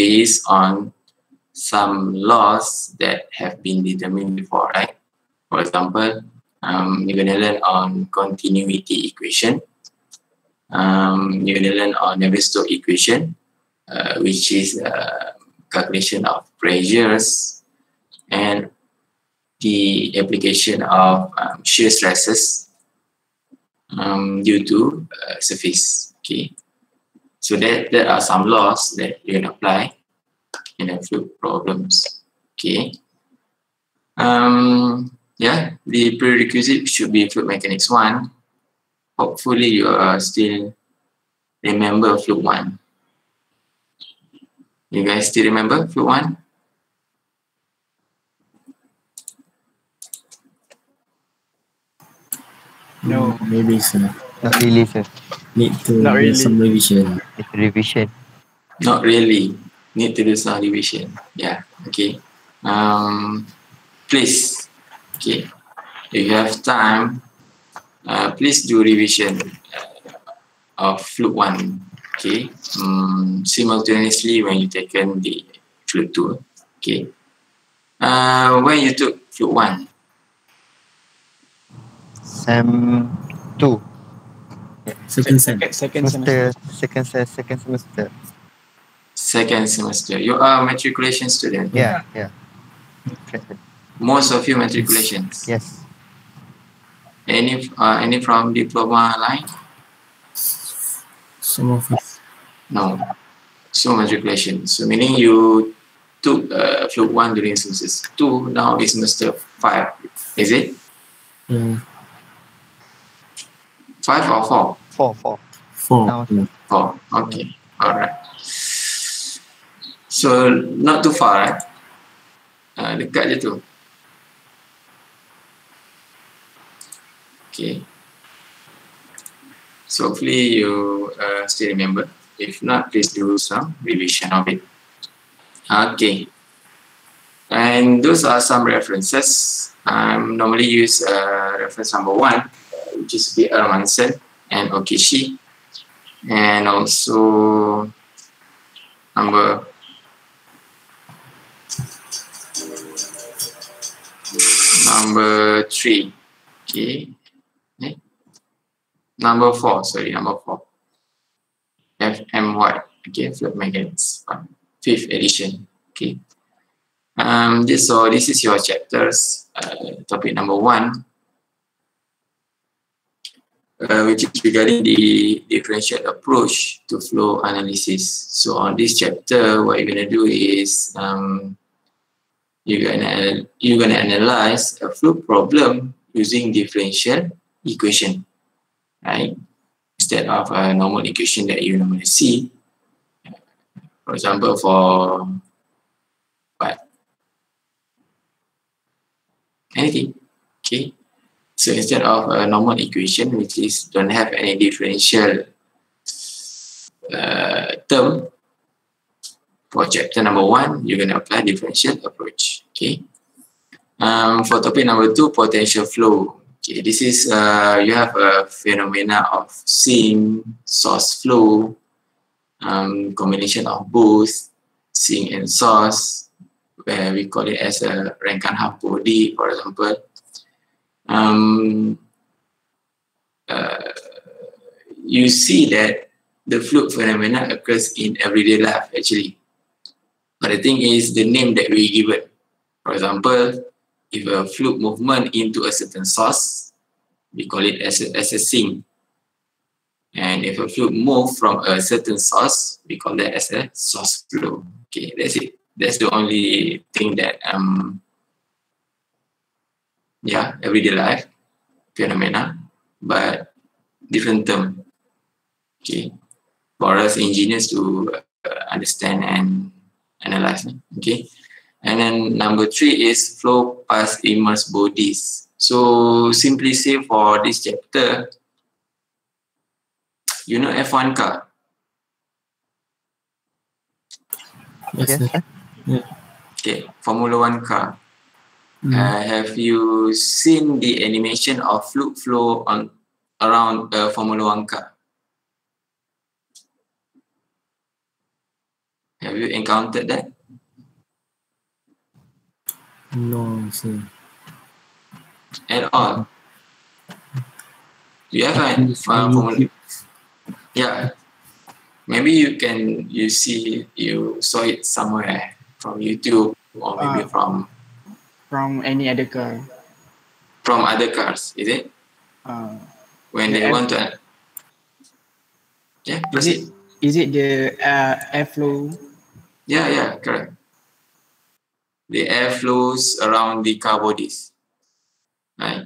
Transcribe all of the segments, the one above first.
based on some laws that have been determined before, right? For example, you're going to learn on continuity equation. You're going to learn on Navier-Stokes equation, which is calculation of pressures and the application of shear stresses due to surface. Okay, so there are some laws that you can apply in the fluid problems. Okay. Yeah, the prerequisite should be fluid mechanics 1. Hopefully you are still remember fluid 1. You guys still remember fluid 1? No, maybe sir. Not really, sir. Need to Not do really. some revision. It's revision. Not really. Need to do some revision. Yeah. Okay. Please. Okay. If you have time, please do revision of fluid 1. Okay. Simultaneously when you taken the fluid 2. Okay. When you took fluid 1. Sem 2. Second sem. Second semester. Second semester. Second semester. You are a matriculation student. Yeah. Most of you matriculations. Yes. Any from diploma line? Some of us. No. So matriculation. So meaning you took fluid 1 during semester 2. Now is semester 5. Is it? 5 or 4? 4. 4. Now, 4. Okay. All right. So not too far, right? Dekat je tu. Okay. So hopefully you still remember. If not, please do some revision of it. Okay. And those are some references. I normally use reference number 1, which is B.R. Manson and Okishi. And also number 3. Okay. Number 4, sorry, number 4. FMY. Okay, fluid mechanics. 5th edition. Okay. This is your chapters. Topic number 1. Which is regarding the differential approach to flow analysis. So on this chapter, what you're gonna do is you're gonna analyze a fluid problem using differential equation, right? Instead of a normal equation that you normally see. For example, for what? Anything, okay? So instead of a normal equation, which is don't have any differential term, for chapter number 1, you're going to apply differential approach. Okay. For topic number 2, potential flow. Okay, this is you have a phenomena of sink, source flow, combination of both sink and source, where we call it as a Rankine half body, for example. You see that the fluid phenomena occurs in everyday life actually. But the thing is the name that we give it. For example, if a fluid movement into a certain source, we call it as a sink. And if a fluid move from a certain source, we call that as a source flow. Okay, that's it. That's the only thing that everyday life phenomena, but different term. Okay, for us engineers to understand and analyze. Okay, and then number 3 is flow past immersed bodies. So simply say for this chapter, you know F1 car. Yes, sir. Yeah. Okay, Formula 1 car. Have you seen the animation of fluid flow around a Formula 1 car? Have you encountered that? No, sir. At all? Do you have I a think it's on formula? YouTube. Yeah. Maybe you saw it somewhere from YouTube or maybe from any other car. other cars, is it? When the they want to, yeah, proceed. Is it the airflow? Yeah, correct. The air flows around the car bodies, right?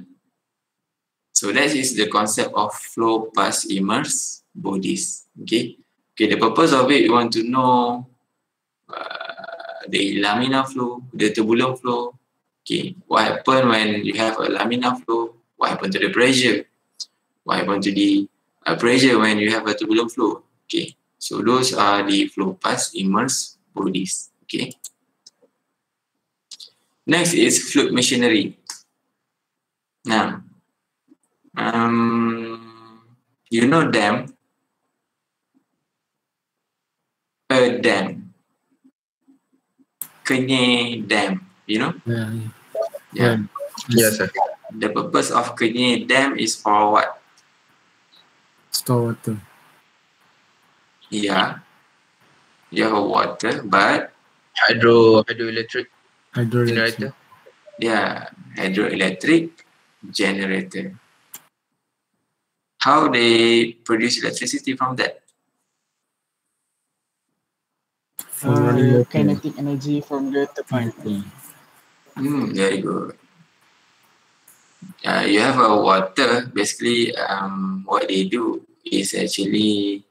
So that is the concept of flow past immerse bodies. Okay. The purpose of it, you want to know the laminar flow, the turbulent flow. Okay, what happens when you have a laminar flow? What happens to the pressure? What happens to the pressure when you have a turbulent flow? Okay, so those are the flow past immerse bodies. Okay. Next is fluid machinery. Now, you know dam. A dam. Kenye dam, you know? Yeah. Yes, sir. The purpose of Kenye dam is for what? Store water. Yeah. You have water, but Hydroelectric Hydroelectric. generator. yeah, hydroelectric generator. How they produce electricity from that? From running water. Kinetic energy from the turbine. Very good. You have a water. Basically, what they do is actually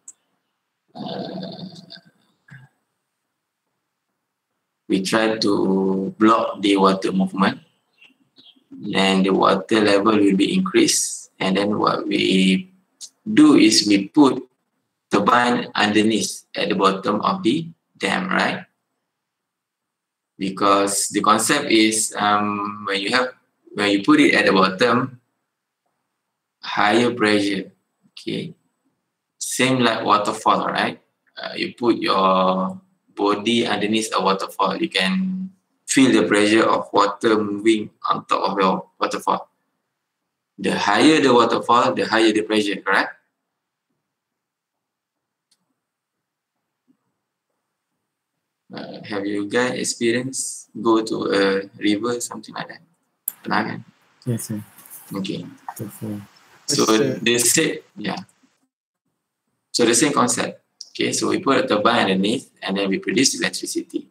we try to block the water movement, then the water level will be increased, and then what we do is we put turbine underneath at the bottom of the dam, right? Because the concept is when you put it at the bottom, higher pressure, okay, same like waterfall, right? You put your body underneath a waterfall, you can feel the pressure of water moving on top of your waterfall. The higher the waterfall, the higher the pressure, correct? Have you guys experienced go to a river, something like that? Pernah kan? Yes, sir. Okay. Waterfall. So they say, yeah. So the same concept. Okay, so we put a turbine underneath and then we produce electricity.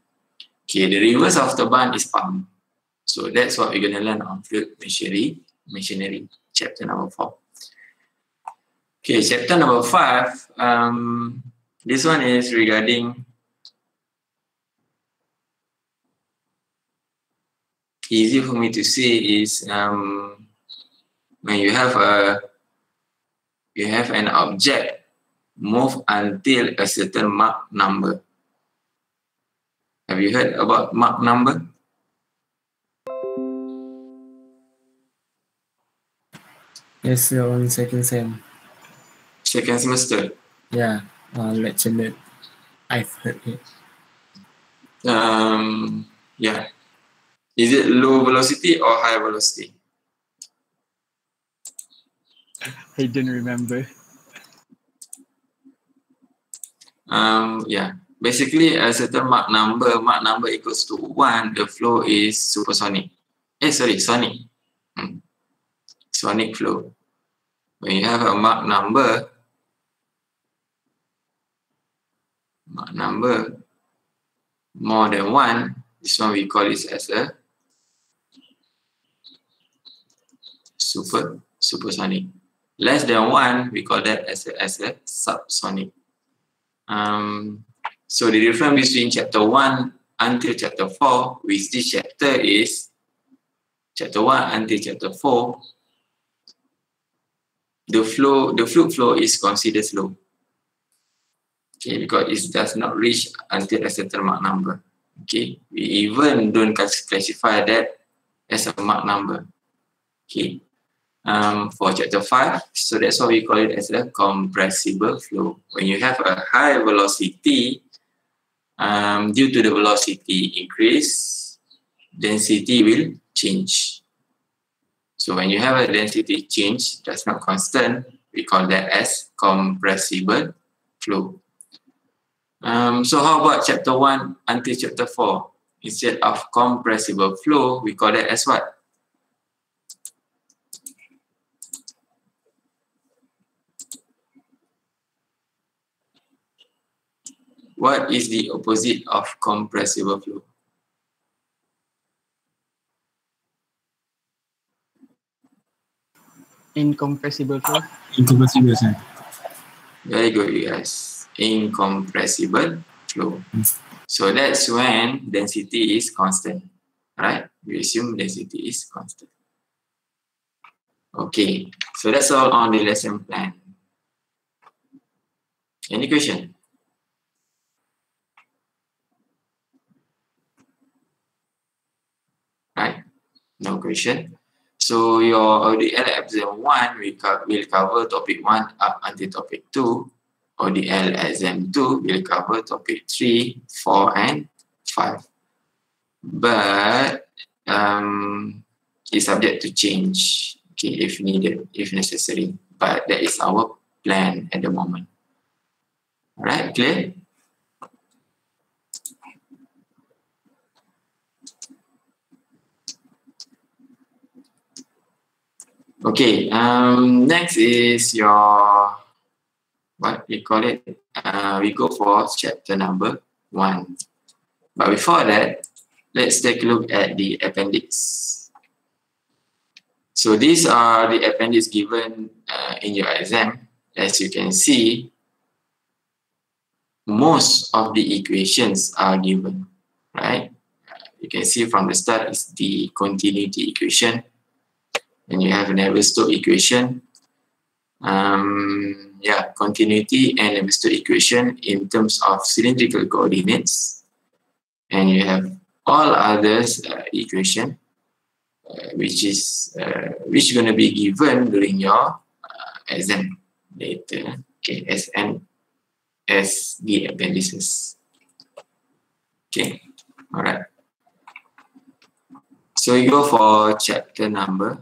Okay, the reverse of turbine is pump. So that's what we're going to learn on fluid machinery, chapter number 4. Okay, chapter number 5. This one is regarding easy for me to say is when you have an object move until a certain Mach number. Have you heard about Mach number? Yes, sir, on second sem. Second semester. Yeah, lecture note. I've heard it. Yeah. Is it low velocity or high velocity? I don't remember. Yeah. Basically, a certain Mach number equals to 1, the flow is supersonic. Sonic. Sonic flow. When you have a Mach number more than 1, this one we call it as a supersonic. Less than 1, we call that as a subsonic. So the difference between chapter 1 until chapter 4 with this chapter is chapter 1 until chapter 4, the fluid flow is considered slow. Okay, because it does not reach until a certain Mach number. Okay, we even don't classify that as a Mach number. Okay, for chapter 5, so that's why we call it as a compressible flow. When you have a high velocity, due to the velocity increase, density will change. So when you have a density change that's not constant, we call that as compressible flow. So how about chapter 1 until chapter 4? Instead of compressible flow, we call that as what? What is the opposite of compressible flow? Incompressible flow. Incompressible, sir. Very good, you guys. Incompressible flow. So that's when density is constant, right? We assume density is constant. Okay, so that's all on the lesson plan. Any question? Right? No question. So your ODL exam 1 will cover topic 1 up until topic 2. ODL exam 2 will cover topic 3, 4, and 5. But it's subject to change, okay, if needed, if necessary. But that is our plan at the moment. Alright, clear? Okay, next is your, what we call it? We go for chapter number 1. But before that, let's take a look at the appendix. So these are the appendix given in your exam. As you can see, most of the equations are given, right? You can see from the start is the continuity equation. And you have a Navier-Stokes equation. Continuity and Navier-Stokes equation in terms of cylindrical coordinates. And you have all others equation, which is going to be given during your exam later. Okay, as the appendices. Okay, all right. So we go for chapter number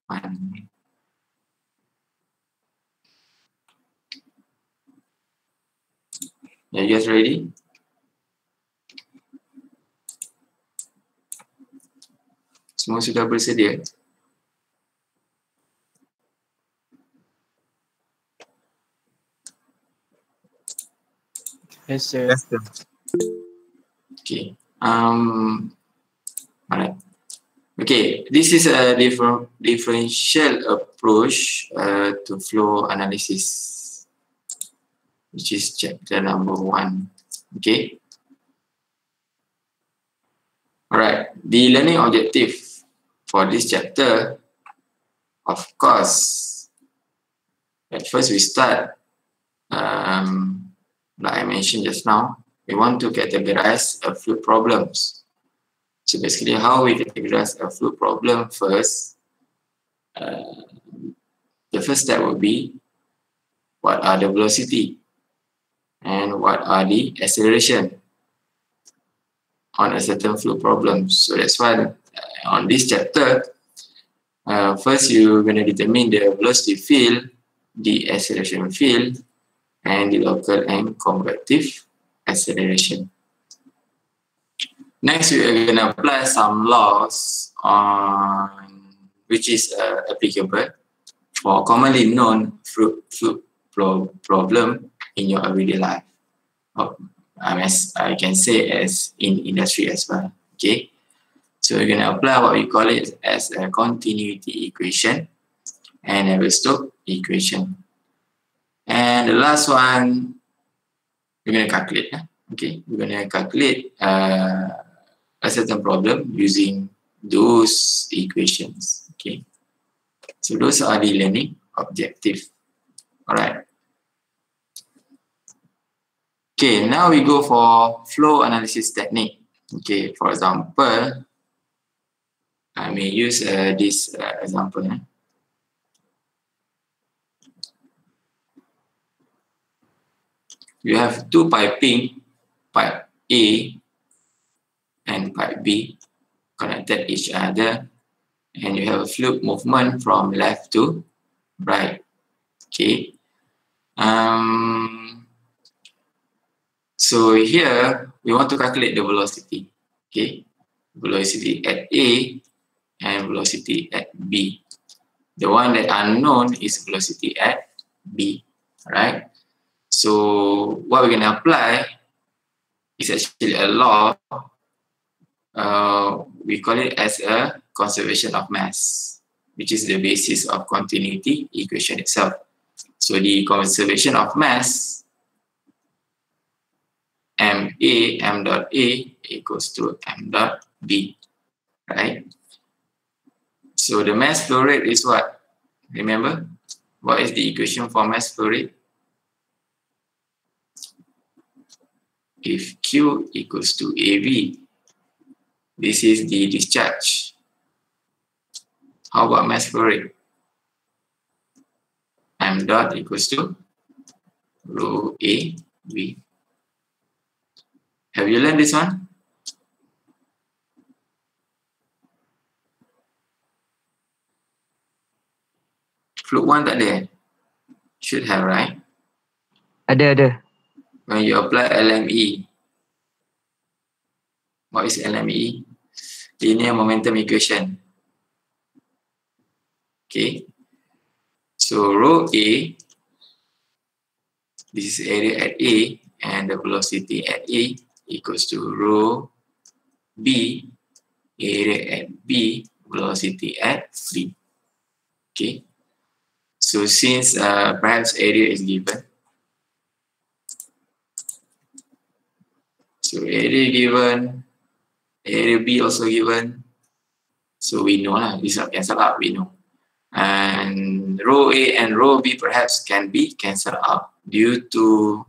1. Are you guys ready? Semua sudah bersedia? Yes, sir. Yes, sir. Okay. Alright. Okay, this is a differential approach to flow analysis, which is chapter number 1. Okay. Alright, the learning objective for this chapter, of course, at first we start, like I mentioned just now, we want to categorize a fluid problems. So basically, how we categorize a fluid problem first, the first step would be, what are the velocity and what are the acceleration on a certain fluid problem. So that's why on this chapter, first you're going to determine the velocity field, the acceleration field, and the local and convective acceleration. Next, we are going to apply some laws on which is applicable for commonly known fluid problem in your everyday life. As I can say as in industry as well. Okay, so we're going to apply what we call it as a continuity equation and Navier-Stokes equation. And the last one, we're going to calculate. Okay, we're going to calculate a certain problem using those equations. Okay, so those are the learning objectives. All right. Okay, now we go for flow analysis technique. Okay, for example, I may use this example. You have two pipe A and pipe B connected each other, and you have a fluid movement from left to right. Okay. So here we want to calculate the velocity. Okay, velocity at A and velocity at B. The one that unknown is velocity at B. Right. So what we're gonna apply is actually a law. We call it as a conservation of mass, which is the basis of continuity equation itself. So the conservation of mass, m dot A equals to m dot B, right? So the mass flow rate is what? Remember, what is the equation for mass flow rate? If Q equals to AV, this is the discharge. How about mass flow rate? M dot equals to rho A V. Have you learned this one? Fluid 1 tak ada? Should have, right? Ada. When you apply LME, what is LME? Linear momentum equation. Okay. So rho A, this is area at A, and the velocity at A equals to rho B, area at B, velocity at B. Okay. So since perhaps area is given, so area given, area B also given, so we know lah, these are cancelled out, we know. And rho A and rho B perhaps can be cancelled out due to,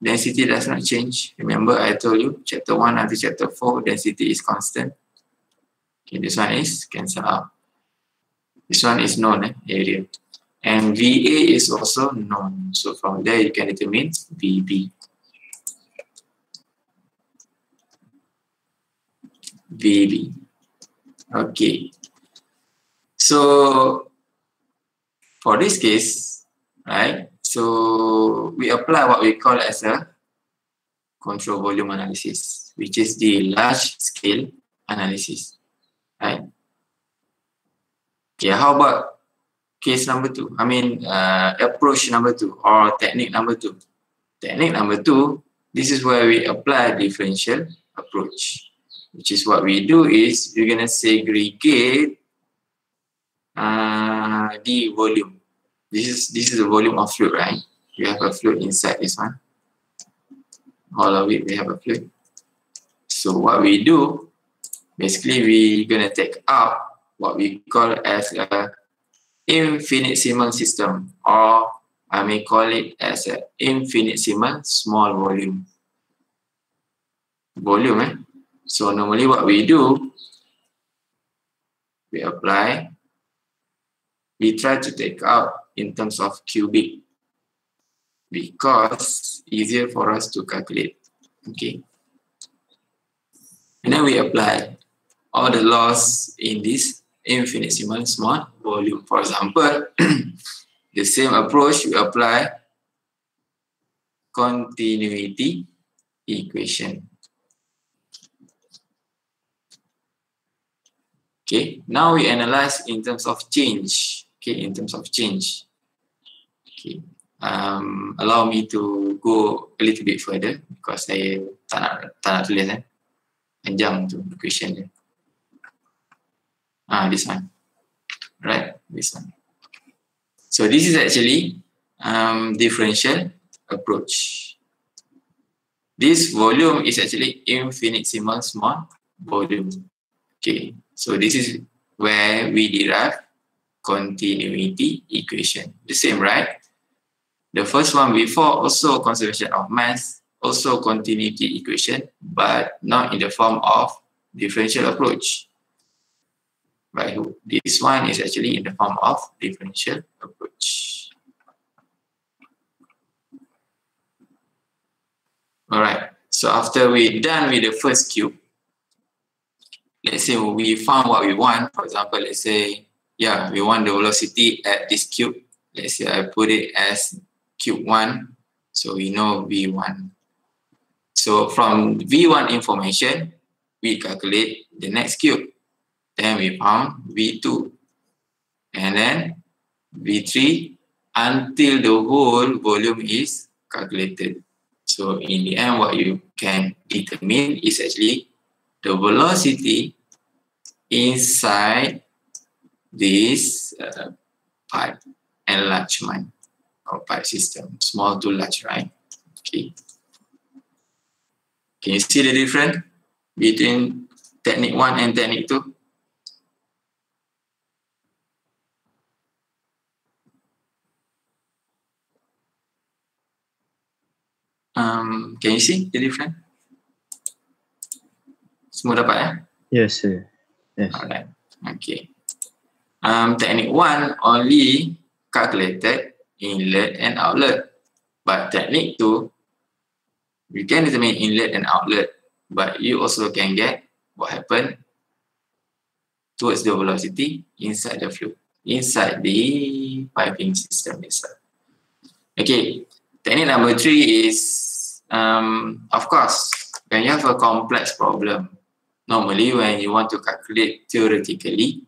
density does not change. Remember I told you, chapter 1 until chapter 4, density is constant. Okay, this one is cancelled out. This one is known, area. And VA is also known. So from there you can determine VB. VB. Okay. So for this case, right, so we apply what we call as a control volume analysis, which is the large scale analysis, right? Okay, how about case number 2? Approach number 2 or technique number 2. Technique number 2, this is where we apply differential approach, which is what we do is we're gonna segregate the volume. This is the volume of fluid, right? We have a fluid inside this one. All of it, we have a fluid. So what we do, basically we're gonna take out what we call as a infinitesimal system, or I may call it as an infinitesimal small volume. So normally what we do, we try to take out in terms of cubic because easier for us to calculate. Okay. And then we apply all the laws in this infinitesimal small volume. For example, the same approach we apply continuity equation. Okay, now we analyze in terms of change. Okay, in terms of change. Okay, allow me to go a little bit further because saya tak nak tulis panjang tu equation dia. This one, right? This one. So this is actually differential approach. This volume is actually infinitesimal small volume. Okay, so this is where we derive continuity equation. The same, right? The first one before also conservation of mass, also continuity equation, but not in the form of differential approach. Right? This one is actually in the form of differential approach. Alright, So after we're done with the first cube, let's say we found what we want. For example, let's say, yeah, we want the velocity at this cube. Let's say I put it as cube 1. So we know V1. So from V1 information, we calculate the next cube. Then we found V2. And then V3 until the whole volume is calculated. So in the end, what you can determine is actually the velocity inside this pipe enlargement or pipe system, small to large, right? Okay. Can you see the difference between technique 1 and technique 2? Can you see the difference? Semua dapat ya? Yes, sir. Yes. Alright. Okay. Technique 1 only calculated inlet and outlet, but technique 2 you can determine inlet and outlet, but you also can get what happened towards the velocity inside the fluid, inside the piping system itself. Okay, technique number 3 is, of course, when you have a complex problem, normally when you want to calculate theoretically,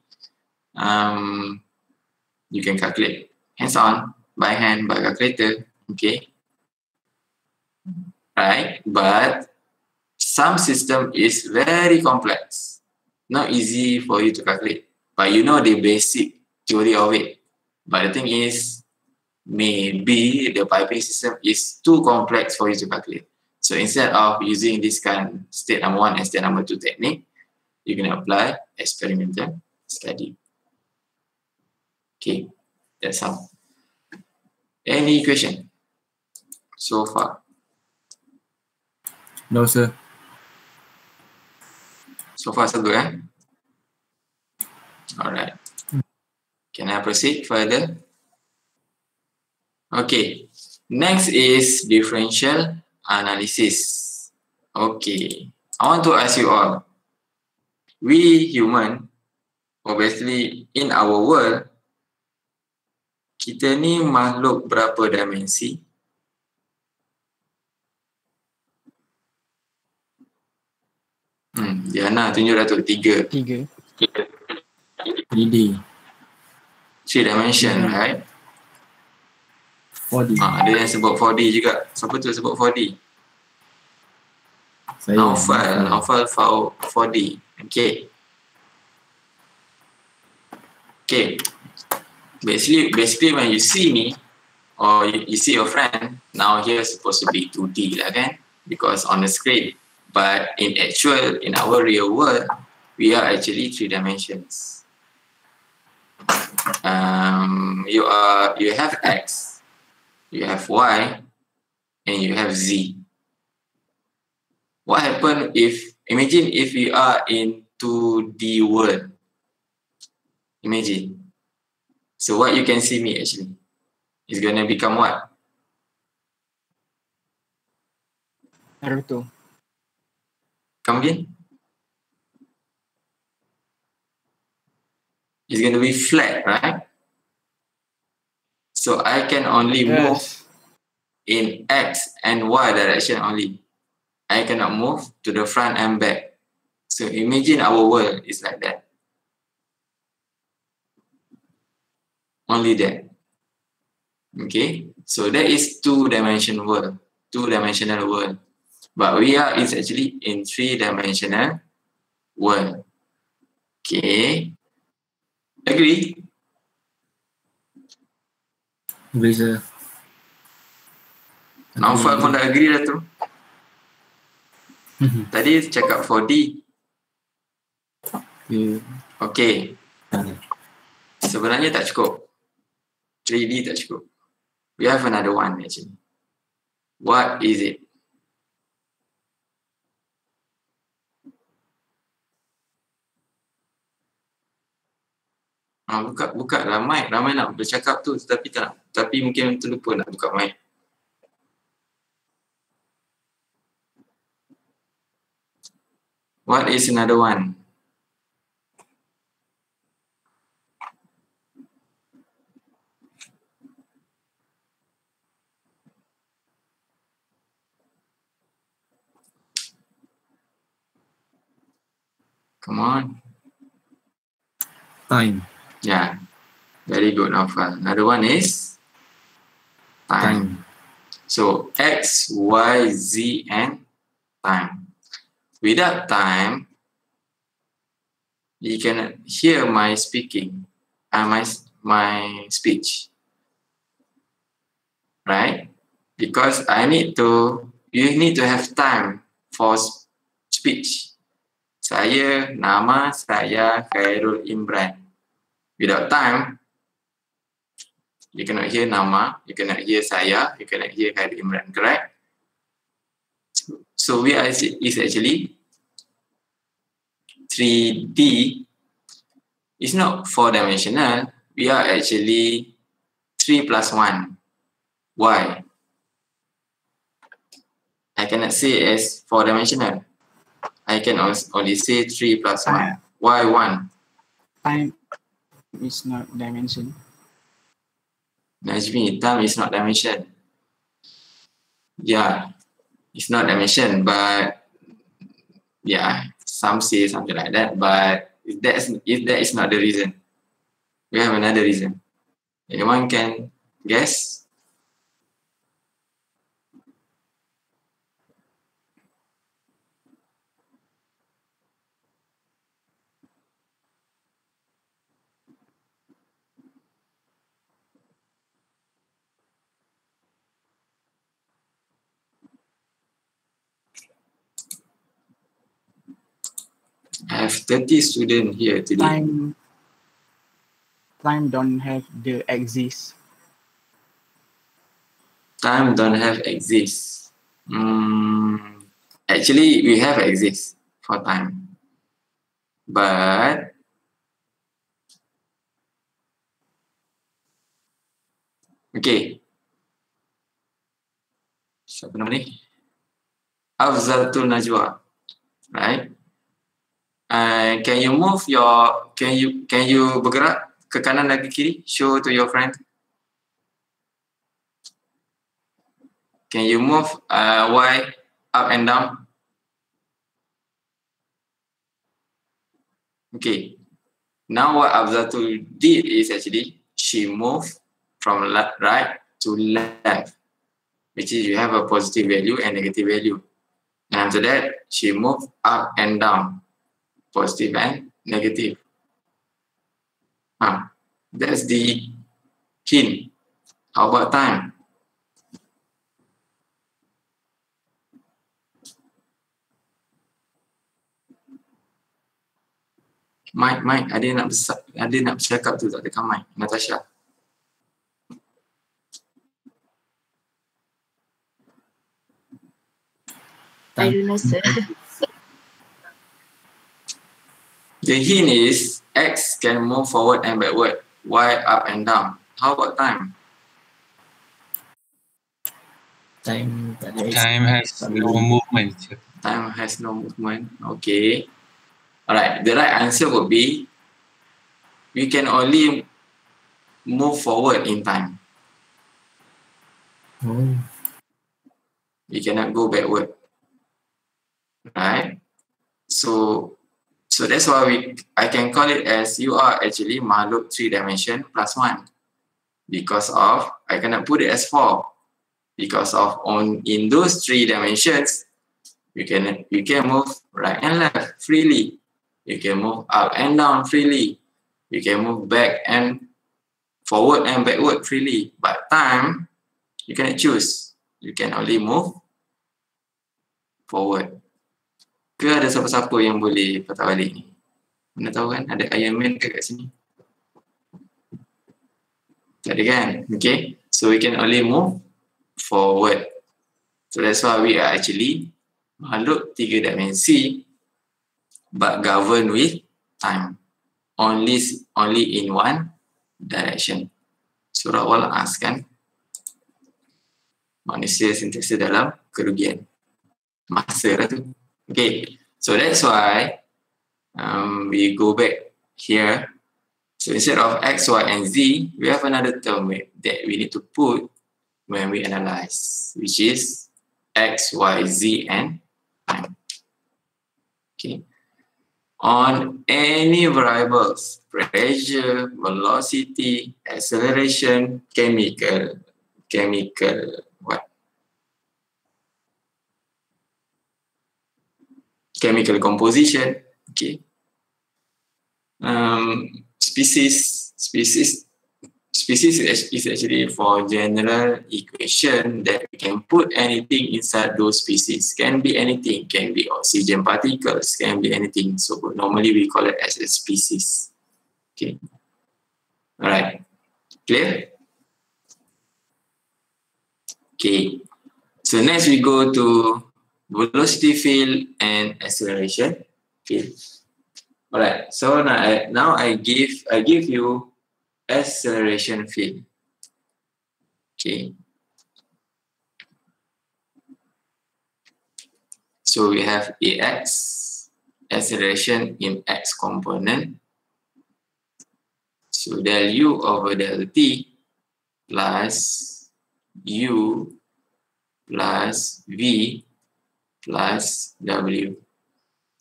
you can calculate hands-on, by hand, by calculator, okay? Right, but some system is very complex, not easy for you to calculate, but you know the basic theory of it. But the thing is, maybe the piping system is too complex for you to calculate. So instead of using this kind state number 1 and state number 2 technique, you can apply experimental study. Okay, that's how. Any question so far? No, sir. So far so good, eh? Alright. Can I proceed further? Okay. Next is differential analysis. Okay. I want to ask you all. We human, obviously in our world, kita ni makhluk berapa dimensi? Diana tunjuk Datuk 3. 3. 3D, 3 dimension, right? 4D. Ada yang sebut 4D juga. Siapa tu sebut 4D? Saya. Naufal 4D. Okay. Okay. Basically when you see me or you see your friend, now here supposed to be 2D lah kan? Because on the screen. But in our real world, we are actually 3 dimensions. You have X, you have Y, and you have Z. What happens imagine if we are in 2D world. Imagine. So what you can see me actually is gonna become what? Naruto. Come again? It's going to be flat, right? So I can only move in X and Y direction only. I cannot move to the front and back. So imagine our world is like that. Only that. Okay? So that is two-dimensional world. Two-dimensional world. But we are is actually in 3-dimensional world. Okay. Agree? Agree, sir. Naufal pun dah agree dah tu. Tadi cakap 4D. Okay. Sebenarnya tak cukup. 3D tak cukup. We have another one actually. What is it? Buka lah mic. Ramai nak bercakap tu tapi mungkin terlupa nak buka mic. What is another one? Come on. Time. Yeah. Very good, Naufal. Another one is time. So X, Y, Z, and time. Without time, you cannot hear my speaking, my speech, right? Because you need to have time for speech. Saya, nama saya Khairul Imran. Without time, you cannot hear nama, you cannot hear saya, you cannot hear Khairul Imran, correct? So we are is actually 3D. It's not 4-dimensional. We are actually 3 plus 1. Why? I cannot say as 4-dimensional. I can only say 3 plus 1. Why 1? Time is not dimension. Najmi, time is not dimension. Yeah, it's not dimension, but yeah, some say something like that, but if that is not the reason, we have another reason. Anyone can guess? I have 30 students here today. Time don't have the exist. Time don't have exist. Actually, we have exist for time. But okay. Siapa nama ni? Afzaltul Najwa. Right? Can you move can you bergerak ke kanan dan ke kiri? Show to your friend. Can you move Y up and down? Okay. Now what Afzaltul did is actually she moved from right to left, which is you have a positive value and negative value. And after that, she moved up and down, positive and negative. That's the hint. How about time? Mike, ada nak bercakap tu, tak tekan mic. Natasha. I don't know, sir. The hint is X can move forward and backward, Y up and down. How about time? Time Time has no movement. Time has no movement. Okay. Alright, the right answer would be we can only move forward in time. Oh. We cannot go backward. Right? So that's why I can call it as you are actually makhluk 3 dimension plus 1. Because of, I cannot put it as 4. Because of in those 3 dimensions, you can move right and left freely. You can move up and down freely. You can move back and forward and backward freely. But time, you cannot choose. You can only move forward. Ke ada siapa-siapa yang boleh patah balik ni? Mana tahu kan ada Iron Man ke kat sini? Tak ada kan? Okay. So we can only move forward. So that's why we are actually makhluk 3 dimensi but governed with time. Only in one direction. Surah Al-As kan? Manusia sentiasa dalam kerugian. Masa lah tu. Okay. So that's why we go back here. So instead of x, y, and z, we have another term that we need to put when we analyze, which is x, y, z, and time. Okay. On any variables, pressure, velocity, acceleration, chemical composition, okay. Species is actually for general equation that we can put anything inside those species. Can be anything, can be oxygen particles, can be anything. So normally we call it as a species. Okay. All right. Clear? Okay. So next we go to velocity field and acceleration field. All right. So now I give you acceleration field. Okay. So we have AX, acceleration in X component. So del U over del T plus U plus V plus W.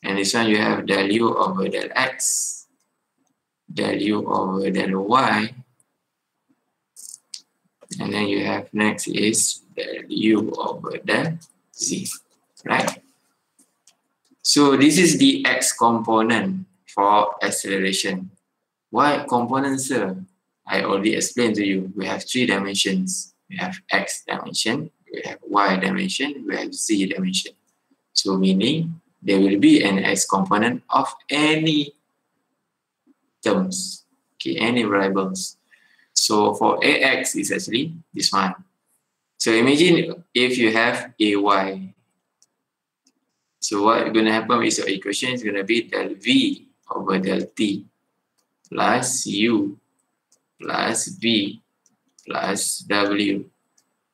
And this one you have del U over del X, del U over del Y. And then you have next is del U over del Z, right? So this is the X component for acceleration. Y component, sir? I already explained to you. We have 3 dimensions. We have X dimension, we have Y dimension, we have Z dimension. So meaning there will be an X component of any terms, okay, any variables. So for AX is actually this one. So imagine if you have AY. So what going to happen is your equation is going to be del V over del T plus U plus V plus W.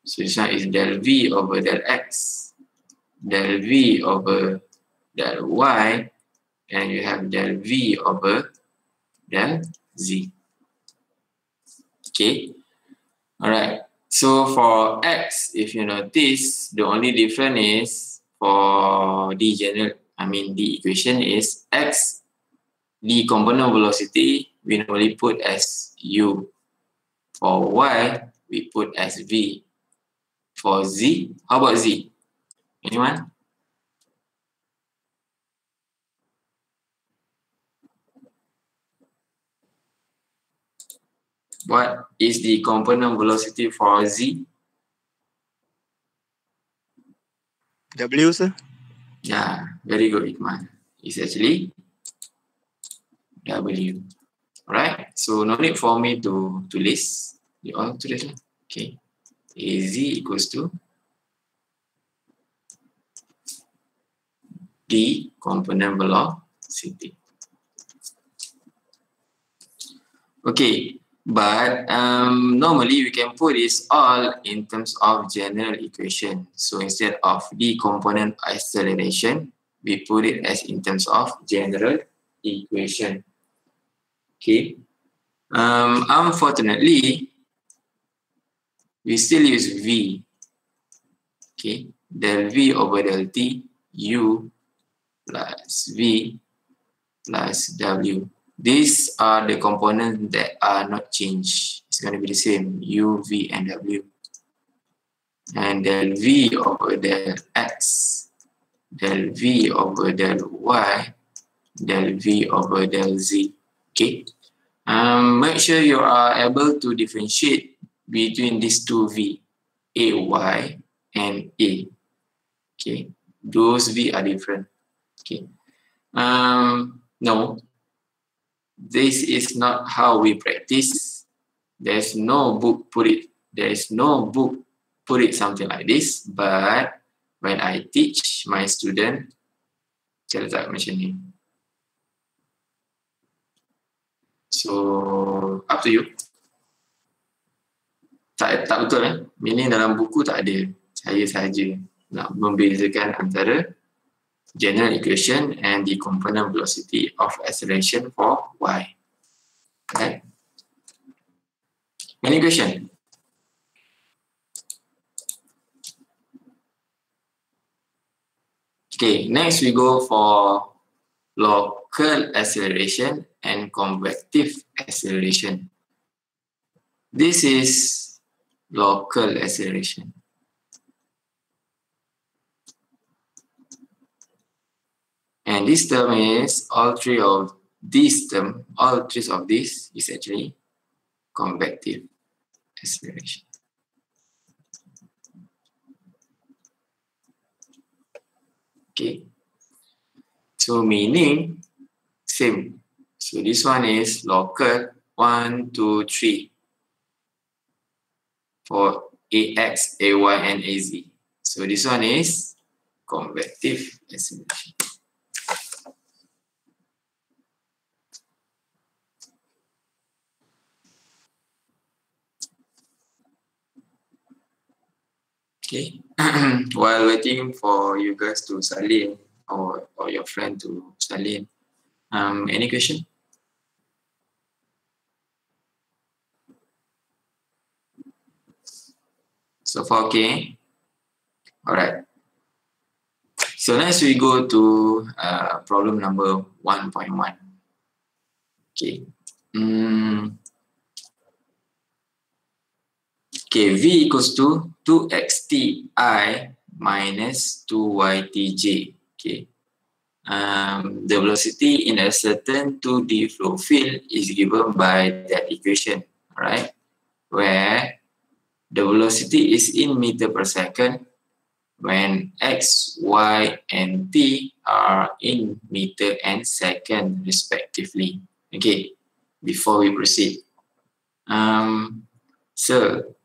So this one is del V over del X, del V over del Y, and you have del V over del Z. Okay. All right. So for X, if you notice, the only difference is for the equation is X, the component velocity, we normally put as U. For Y, we put as V. For Z, how about Z? Anyone? What is the component velocity for Z? W, sir. Yeah, very good, Ikman. It's actually W. Alright, so no need for me to list. You all to list. Okay. AZ equals to D component velocity. Okay, but normally we can put this all in terms of general equation. So instead of D component acceleration, we put it as in terms of general equation. Okay. Unfortunately, we still use V. Okay, del V over del T, U plus V plus W. These are the components that are not changed. It's going to be the same, U, V, and W. And del V over del X, del V over del Y, del V over del Z. Okay. Make sure you are able to differentiate between these two V, A, Y, and A. Okay. Those V are different. Okay. No. This is not how we practice. There's no book put it something like this, but when I teach my student, saya letak macam ni. So up to you. Tak betul meaning dalam buku tak ada. Saya sahaja nak membezakan antara general equation and the component velocity of acceleration for y. Right? Any question? Okay, next we go for local acceleration and convective acceleration. This is local acceleration. And this term is all three of these is actually convective acceleration. Okay. So meaning same. So this one is local 1, 2, 3 for AX, AY, and AZ. So this one is convective acceleration. Okay. While waiting for you guys to salin or your friend to salin, any question? So far, okay. All right. So next we go to problem number 1.1. Okay. Okay, V equals to 2xti minus 2ytj. Okay. The velocity in a certain 2D flow field is given by that equation, right? Where the velocity is in meter per second when x, y, and t are in meter and second respectively. Okay, before we proceed. So,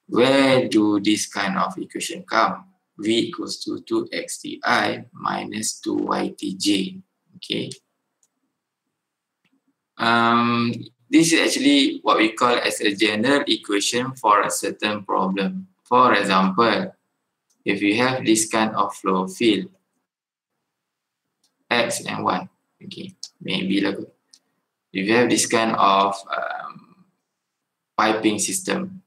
where do this kind of equation come? V equals to 2xti minus 2ytj. Okay. This is actually what we call as a general equation for a certain problem. For example, if you have this kind of flow field, x and y, okay, maybe like if you have this kind of piping system,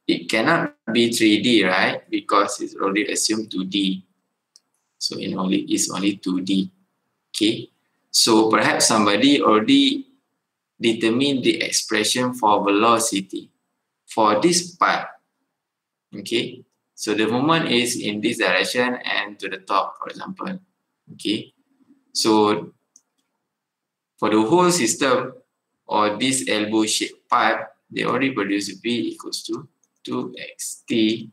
it cannot be 3D, right? Because it's already assumed 2D. So it's only 2D. Okay. So perhaps somebody already determined the expression for velocity for this part. Okay. So the moment is in this direction and to the top, for example. Okay. So for the whole system or this elbow-shaped pipe, they already produce V equals to 2xt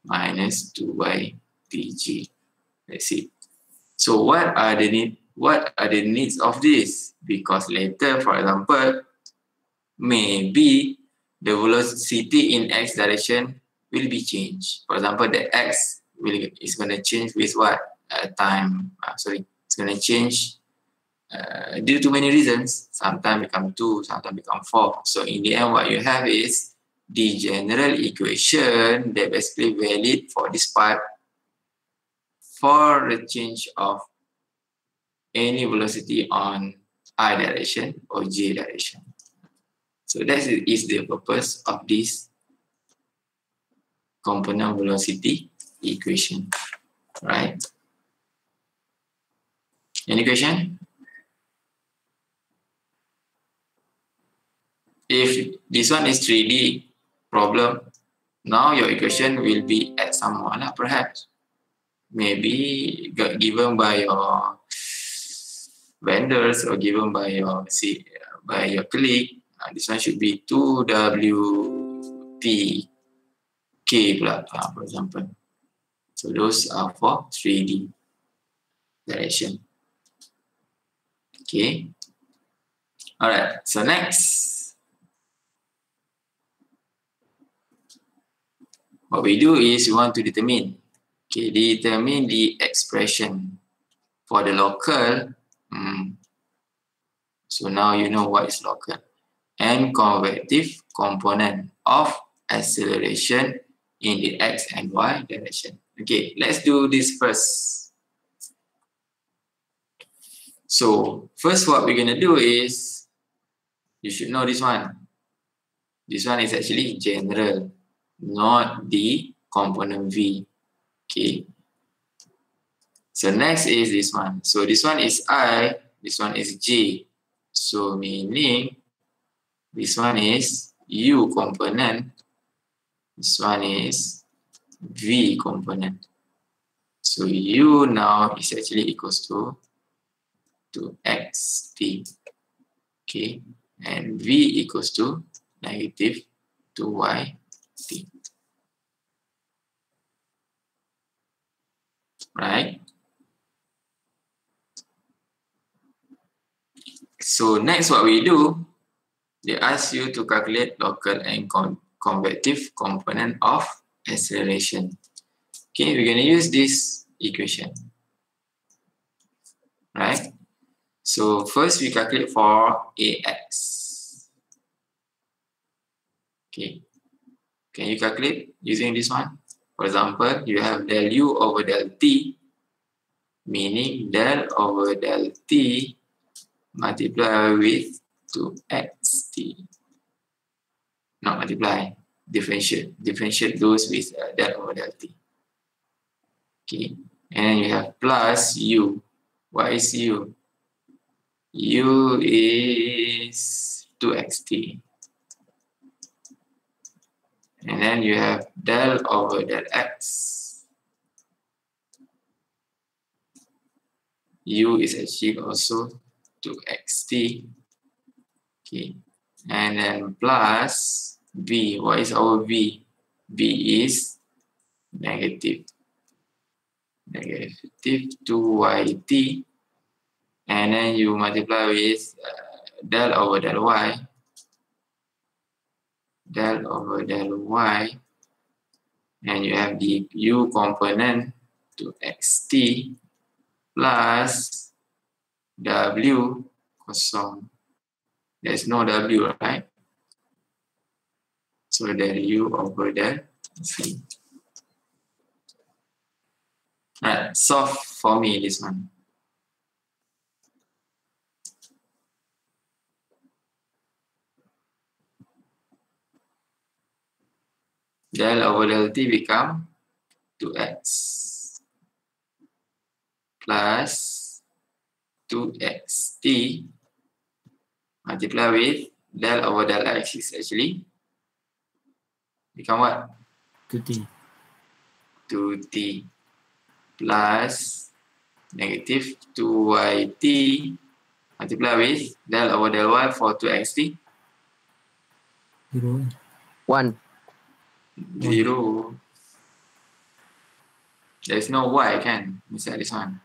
minus 2ytg. That's it. So what are the needs of this? Because later, for example, maybe the velocity in x direction will be changed. For example, the x is going to change with what? Time. It's going to change due to many reasons. Sometimes become 2, sometimes become 4. So in the end, what you have is the general equation that basically valid for this part for the change of any velocity on I direction or J direction. So that is the purpose of this component velocity equation, right? Any question? If this one is 3D problem, now your equation will be at someone, perhaps. Maybe given by your vendors or given by your colleague. This one should be 2wtk, for example. So those are for 3D direction. Okay. All right. So next, what we do is we want to determine the expression for the local. So now you know what is local and convective component of acceleration in the x and y direction. Okay, let's do this first. So first what we're gonna do is, you should know this one. This one is actually general, not the component V. Okay. So next is this one. So this one is I, this one is J. So meaning this one is U component, this one is V component. So U now is actually equals to xt. Okay. And V equals to negative 2yt. Right? So next what we do, they ask you to calculate local and convective component of acceleration. Okay, we're going to use this equation. Right? So first we calculate for AX. Okay. Can you calculate using this one? For example, you have del U over del T, meaning del over del T multiply with 2xt. Not multiply, differentiate. Differentiate those with del over del T. Okay. And then you have plus U. What is U? U is 2xt. And then you have del over del X. U is actually also 2xt. Okay. And then plus V. What is our V? V is negative 2yt. And then you multiply with del over del y. Del over del y. And you have the U component to xt plus W kosong. There's no W, right? So del U over del C. Right, solve for me this one. Del over del T become 2x plus 2xt multiply with del over del x is actually become what? 2t. 2t plus negative 2yt multiply with del over del y for 2xt. 0. 1. 0. There's no y, can inside this one.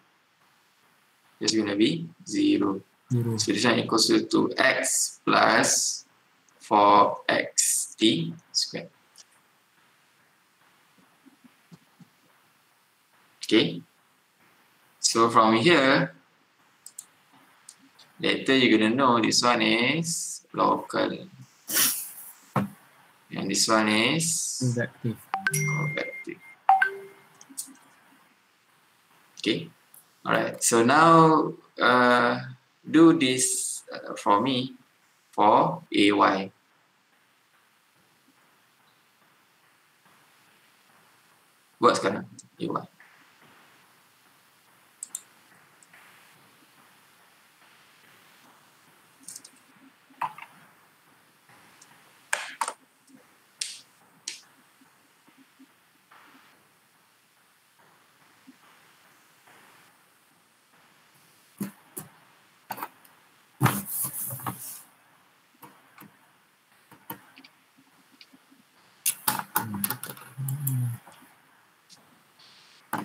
It's going to be 0. 0. So this one equals to 2x plus 4xt squared. Okay. So from here, later you're going to know this one is local. And this one is Convective. convective. Okay. Alright. So now do this for me for AY. Buat sekarang AY.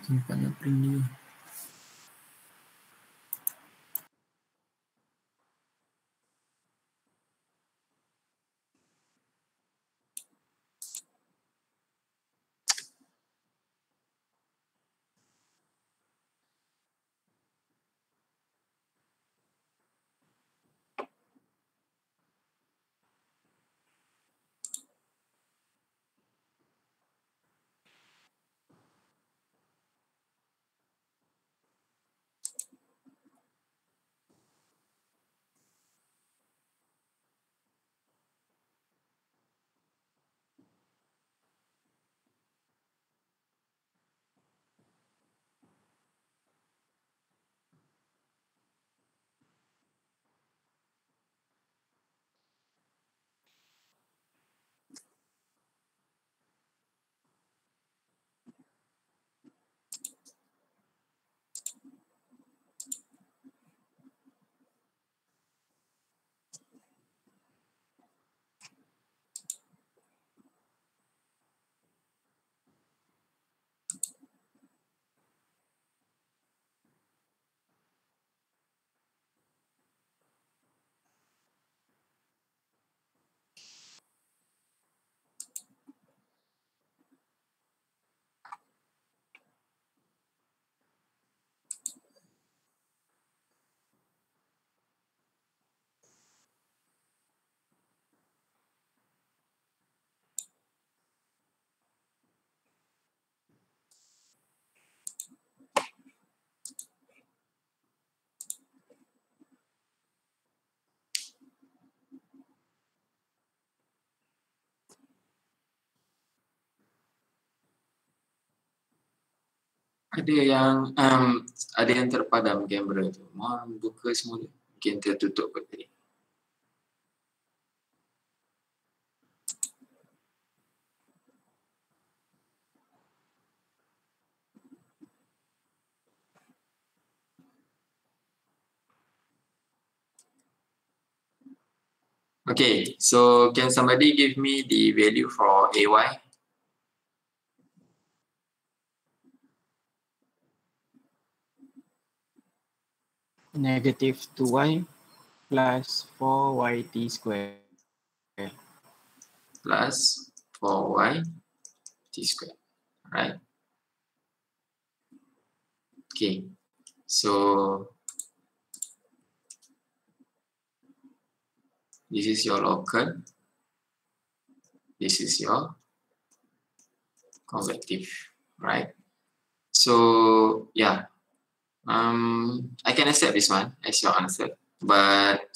Simpan nak print dia. Ada yang terpadam kamera tu. Mohon buka semula. Mungkin tertutup kot tadi. Okay, so can somebody give me the value for AY? Negative 2y plus 4yt square. Plus 4y t squared, right? Okay, so this is your local, this is your convective, right? So yeah, I can accept this one as your answer, but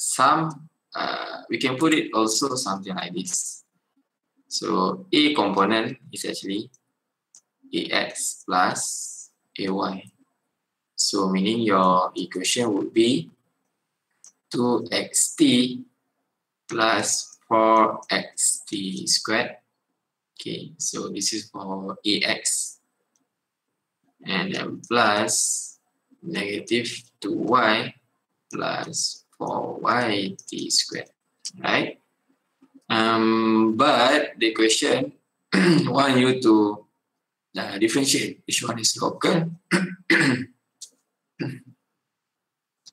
we can put it also something like this. So A component is actually AX plus AY. So meaning your equation would be 2xt plus 4xt squared. Okay, so this is for AX. And then plus negative 2y plus 4yt squared, right? But the question want you to differentiate which one is local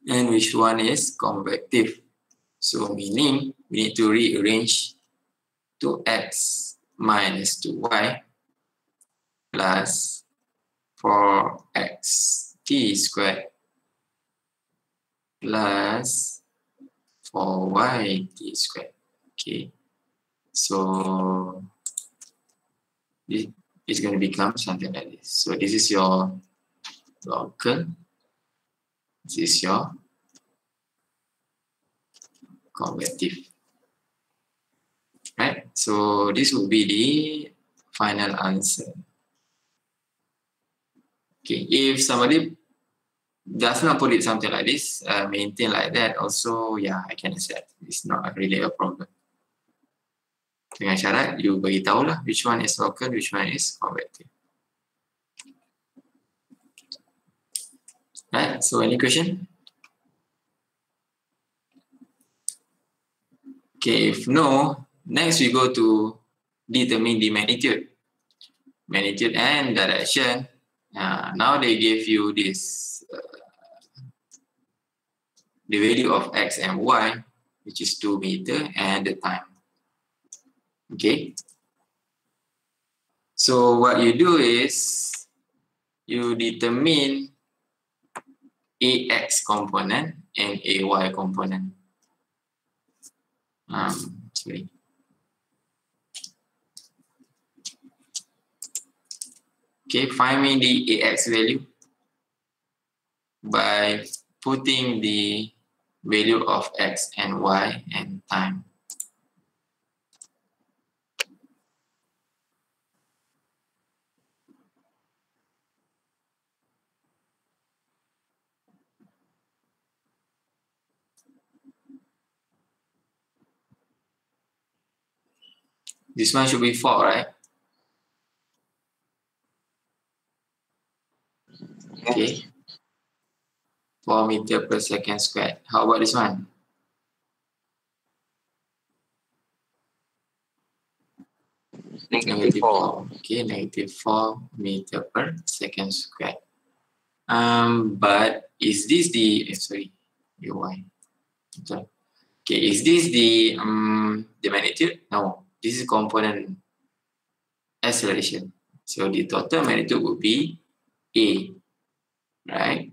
and which one is convective. So meaning we need to rearrange 2x minus 2y plus 4xt squared plus 4yt squared. Okay, so this is going to become something like this. So this is your local, this is your convective, right? So this would be the final answer. Okay, if somebody does not put it something like this, maintain like that, also, yeah, I can accept. It's not really a problem. Dengan syarat, you beritahu lah which one is local, which one is convective. Right, so any question? Okay, if no, next we go to determine the magnitude. Magnitude and direction. Now they give you this, the value of x and y, which is 2 meter, and the time. Okay. So what you do is you determine AX component and AY component. Sorry. Okay, find me the AX value by putting the value of x and y and time. This one should be 4, right? Okay. 4 meter per second squared. How about this one? Negative 4. Okay, negative 4 meter per second squared. But is this the sorry, AY. Okay, is this the magnitude? No, this is component acceleration. So the total magnitude would be A, right?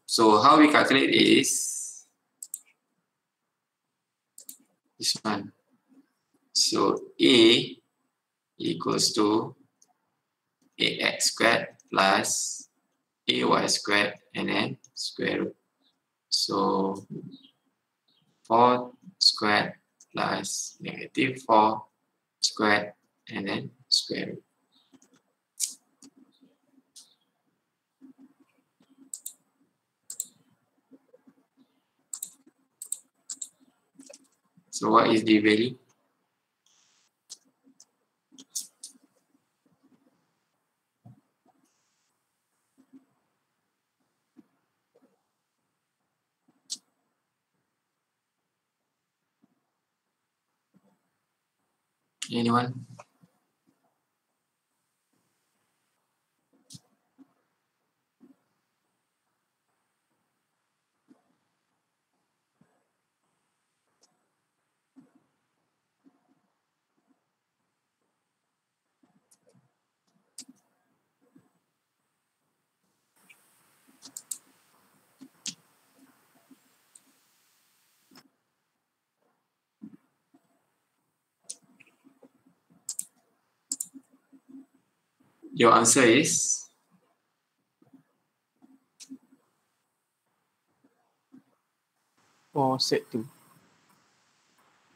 So how we calculate is this one. So A equals to AX squared plus AY squared and then square root. So 4 squared plus negative 4 squared and then square root. So what is the value? Anyone? Your answer is for set 2.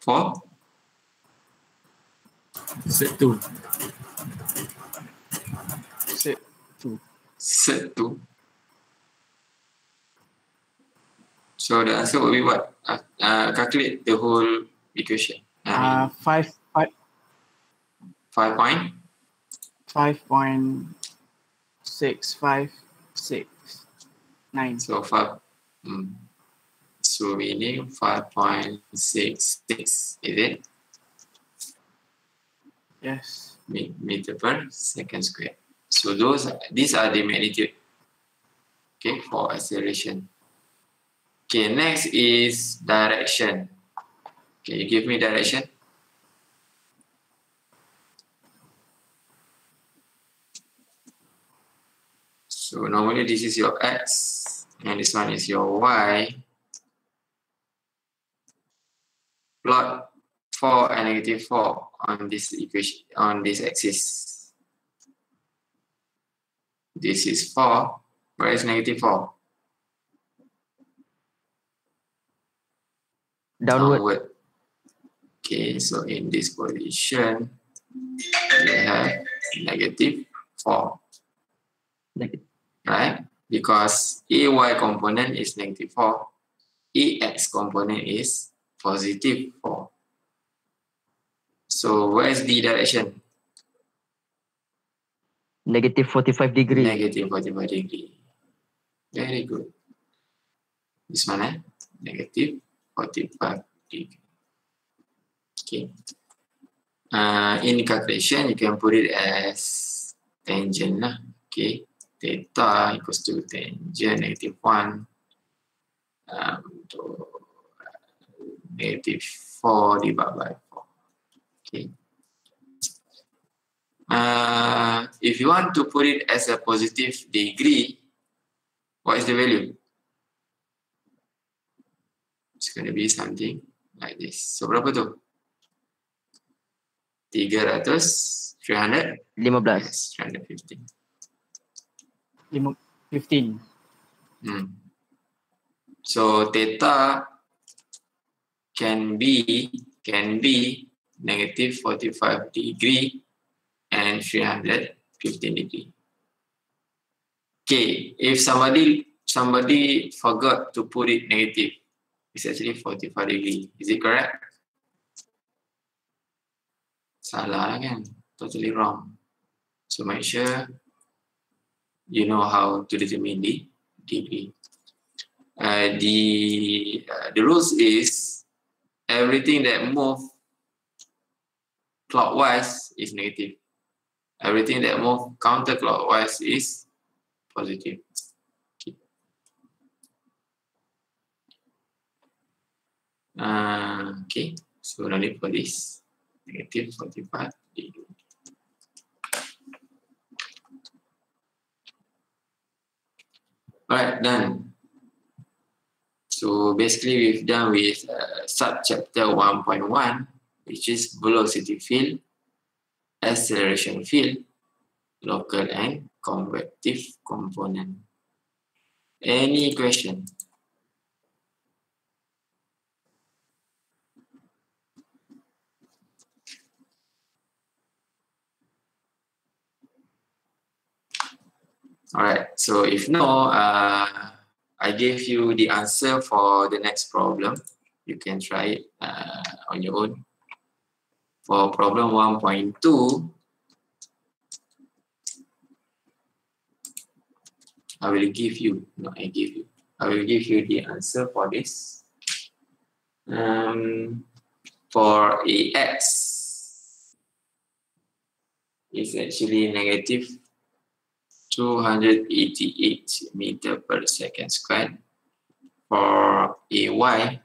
for Set 2. Set 2. set 2. So the answer will be what? Calculate the whole equation. 5.6. 5.656.9. So 5. So meaning 5.66, is it? Yes. Meter per second square. So these are the magnitude. Okay, for acceleration. Okay, next is direction. Okay, you give me direction. So normally this is your x and this one is your y. Plot 4 and negative 4 on this equation, on this axis. This is 4. Where is negative 4? Downward. Okay, so in this position, we have negative 4. Right? Because AY component is negative 4, AX component is positive 4. So where is the direction? Negative 45 degree. Negative 45 degree. Very good. This one, negative 45 degree. Okay. In calculation, you can put it as tangent lah. Okay. Theta equals to tangent negative 1 to negative 4 divided by 4. Okay. If you want to put it as a positive degree, what is the value? It's going to be something like this. So berapa tu? 300, 300? 15. Yes, 315. 15. So theta can be negative 45 degree and 315 degree. Okay, if somebody forgot to put it negative, it's actually 45 degree. Is it correct? Salah kan? Totally wrong. So make sure you know how to determine the degree. The rules is everything that move clockwise is negative. Everything that move counterclockwise is positive. Okay. Okay, so no need for this. Negative 45 degree. Alright, done. So basically we've done with sub-chapter 1.1, which is velocity field, acceleration field, local and convective component. Any question? Alright, so if no, I gave you the answer for the next problem. you can try it on your own. For problem 1.2, I will give you the answer for this. For AX, it's actually negative 288 meter per second squared. For AY,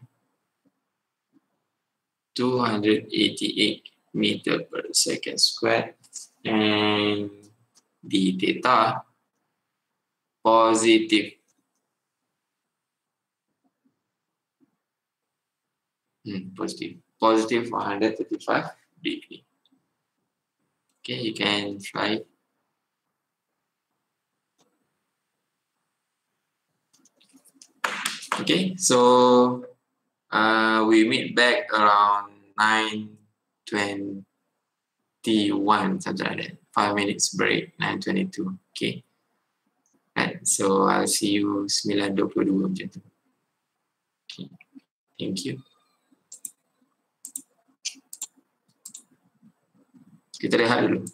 288 meter per second squared, and the theta positive positive 135 degree. Okay, you can try. Okay, so we meet back around 9:21, something like that. 5 minutes break, 9:22. Okay. Right, so I'll see you 9:22 macam tu. Okay. Thank you. Kita rehat dulu.